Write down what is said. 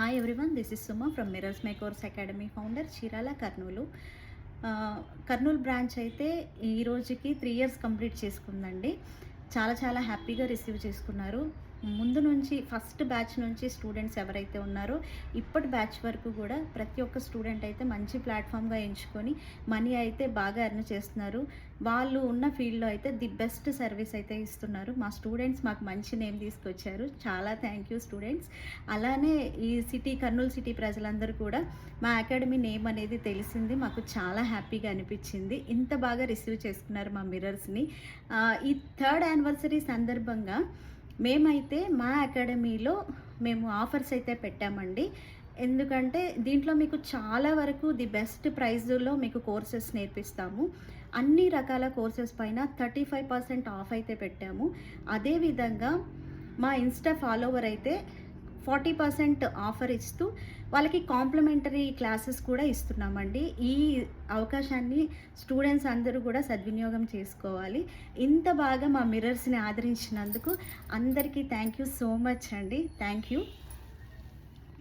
Hi everyone, this is Suma from mirrors makeovers academy founder, Chirala, Kurnool. Kurnool branch అయితే ఈ రోజుకి 3 years complete చేసుకుందండి. చాలా చాలా హ్యాపీగా రిసీవ్ చేసుకున్నారు. ముందు నుంచి ఫస్ట్ బ్యాచ్ నుంచి స్టూడెంట్స్ ఎవరైతే ఉన్నారో ఇప్పటి బ్యాచ్ వరకు కూడా ప్రతి ఒక్క స్టూడెంట్ అయితే మంచి ప్లాట్ఫామ్గా ఎంచుకొని మనీ అయితే బాగా ఎర్న్ చేస్తున్నారు. వాళ్ళు ఉన్న ఫీల్డ్లో అయితే ది బెస్ట్ సర్వీస్ అయితే ఇస్తున్నారు. మా స్టూడెంట్స్ మాకు మంచి నేమ్ తీసుకొచ్చారు. చాలా థ్యాంక్ యూ స్టూడెంట్స్. అలానే ఈ కర్నూలు సిటీ ప్రజలందరూ కూడా మా అకాడమీ నేమ్ అనేది తెలిసింది, మాకు చాలా హ్యాపీగా అనిపించింది. ఇంత బాగా రిసీవ్ చేసుకున్నారు మా మిర్రర్స్ని. ఈ 3rd యానివర్సరీ సందర్భంగా మేమైతే మా అకాడమీలో మేము ఆఫర్స్ అయితే పెట్టామండి. ఎందుకంటే దీంట్లో మీకు చాలా వరకు ది బెస్ట్ ప్రైజ్లో మీకు కోర్సెస్ నేర్పిస్తాము. అన్ని రకాల కోర్సెస్ పైన 35% ఆఫ్ అయితే పెట్టాము. అదేవిధంగా మా ఇన్స్టా ఫాలోవర్ అయితే 40% ఆఫర్ ఇస్తూ వాళ్ళకి కాంప్లిమెంటరీ క్లాసెస్ కూడా ఇస్తున్నామండి. ఈ అవకాశాన్ని స్టూడెంట్స్ అందరూ కూడా సద్వినియోగం చేసుకోవాలి. ఇంత బాగా మా మిర్రర్స్ని ఆదరించినందుకు అందరికీ థ్యాంక్ యూ సో మచ్ అండి. Thank you.